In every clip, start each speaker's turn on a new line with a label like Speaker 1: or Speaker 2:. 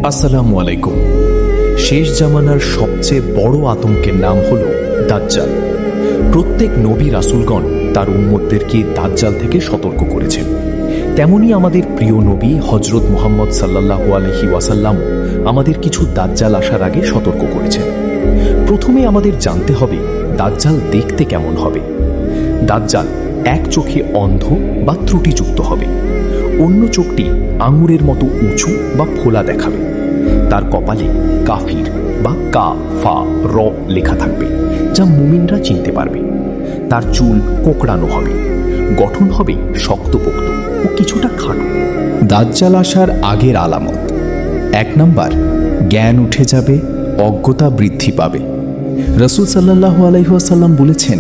Speaker 1: আসসালামু আলাইকুম। শেষ জামানার সবচেয়ে বড় আতঙ্কের নাম হল দাজ্জাল। প্রত্যেক নবী রাসূলগণ তার উম্মতদেরকে দাজ্জাল থেকে সতর্ক করেছেন। তেমনি আমাদের প্রিয় নবী হযরত মুহাম্মদ সাল্লাল্লাহু আলাইহি ওয়াসাল্লাম আমাদের কিছু দাজ্জাল আসার আগে সতর্ক করেছেন। প্রথমে আমাদের জানতে হবে দাজ্জাল দেখতে কেমন হবে। দাজ্জাল এক চোখে অন্ধ বা ত্রুটিযুক্ত হবে, অন্য চোখটি আঙুরের মতো উঁচু বা ফোলা দেখাবে। তার কপালে কাফির বা কা ফা র লেখা থাকবে, যা মুমিনরা চিনতে পারবে। তার চুল কোঁকড়ানো হবে, গঠন হবে শক্তপোক্ত ও কিছুটা খাটো।
Speaker 2: দাজ্জাল আসার আগের আলামত: 1 নাম্বার, জ্ঞান উঠে যাবে, অজ্ঞতা বৃদ্ধি পাবে। রাসূল সাল্লাল্লাহু আলাইহি ওয়াসাল্লাম বলেছেন,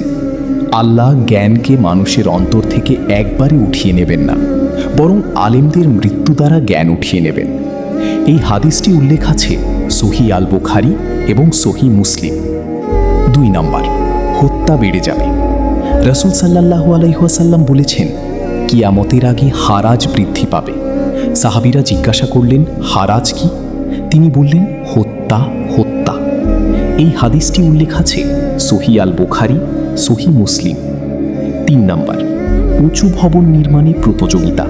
Speaker 2: আল্লাহ জ্ঞানকে মানুষের অন্তর থেকে একবারে উঠিয়ে নেবেন না, বরং আলেমদের মৃত্যু দ্বারা জ্ঞান উঠিয়ে নেবেন। এই হাদিসটি উল্লেখ আছে সহিহ আল বুখারী এবং সহিহ মুসলিম। 2 নাম্বার, হত্যা বেড়ে যাবে। রাসূল সাল্লাল্লাহু আলাইহি ওয়াসাল্লাম বলেছেন, কিয়ামতের আগে হারাজ বৃদ্ধি পাবে। সাহাবীরা জিজ্ঞাসা করলেন, হারাজ কি? তিনি বললেন, হত্যা হত্যা। এই হাদিসটি উল্লেখ আছে সহিহ আল বুখারী, সহিহ মুসলিম। 3 নাম্বার, উঁচু ভবন নির্মাণে প্রতিযোগিতা।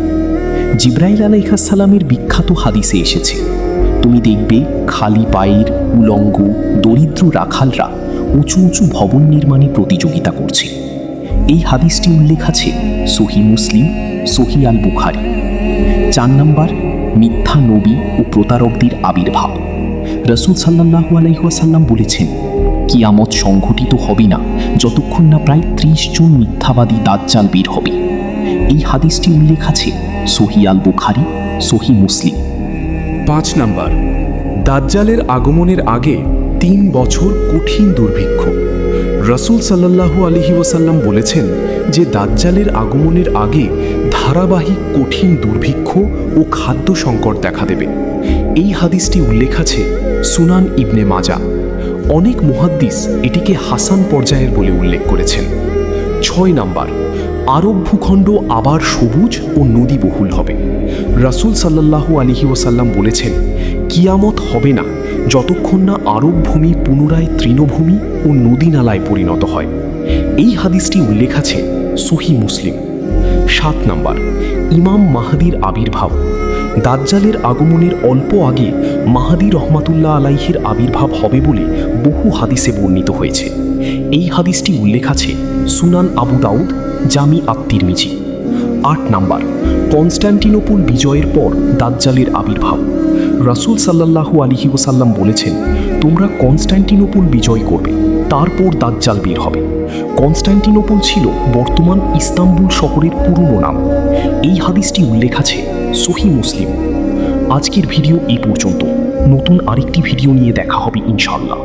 Speaker 2: জিবরাইল আলাইহিস সালামের বিখ্যাত হাদিসে এসেছে, তুমি দেখবে খালি পায়ের উলঙ্গ দরিদ্র রাখালরা উঁচু উঁচু ভবন নির্মাণে প্রতিযোগিতা করছে। এই হাদিসটি উল্লেখ আছে সহিহ মুসলিম, সহিহ আল বুখারী। 4 নাম্বার, মিথ্যা নবী ও প্রতারকদের আবির্ভাব। রাসূল সাল্লাল্লাহু আলাইহি ওয়াসাল্লাম বলেছেন, কিয়ামত সংঘটিত হবে না যতক্ষণ না প্রায় 30 জন মিথ্যাবাদী দাজ্জাল বের হবে। এই হাদিসটি উল্লেখ আছে সহিহ আল বুখারী, সহিহ মুসলিম।
Speaker 1: 5 নাম্বার, দাজ্জালের আগমনের আগে 3 বছর কঠিন দুর্ভিক্ষ। রাসূল সাল্লাল্লাহু আলাইহি ওয়াসাল্লাম বলেছেন যে দাজ্জালের আগমনের আগে ধারাবাহিক কঠিন দুর্ভিক্ষ ও খাদ্য সংকট দেখা দেবে। এই হাদিসটি উল্লেখ আছে সুনান ইবনে মাজা। অনেক মুহাদ্দিস এটিকে হাসান পর্যায়ের বলে উল্লেখ করেছেন। 6 নাম্বার, আরব ভূখণ্ড আবার সবুজ ও নদীবহুল হবে। রাসূল সাল্লাল্লাহু আলাইহি ওয়াসাল্লাম বলেছেন, কিয়ামত হবে না যতক্ষণ না আরব ভূমি পুনরায় তৃণভূমি ও নদী নালায় পরিণত হয়। এই হাদিসটি উল্লেখ আছে সহিহ মুসলিম। 7 নাম্বার, ইমাম মাহদীর আবির্ভাব। দাজ্জালের আগমনের অল্প আগে মাহদী রহমাতুল্লাহ আলাইহির আবির্ভাব হবে বলে বহু হাদিসে বর্ণিত হয়েছে। এই হাদিসটি উল্লেখ আছে সুনান আবু দাউদ, জামি আত-তিরমিজি। 8 নাম্বার, কনস্টান্টিনোপল বিজয়ের পর দাজ্জালের আবির্ভাব। রাসূল সাল্লাল্লাহু আলাইহি ওয়াসাল্লাম বলেছেন, তোমরা কনস্টান্টিনোপল বিজয় করবে, তারপর দাজ্জাল বের হবে। কনস্টান্টিনোপল ছিল বর্তমান ইস্তাম্বুল শহরের পুরনো নাম। এই হাদিসটি উল্লেখ আছে সহিহ মুসলিম। আজকের ভিডিও এই পর্যন্ত। নতুন আরেকটি ভিডিও নিয়ে দেখা হবে ইনশাআল্লাহ।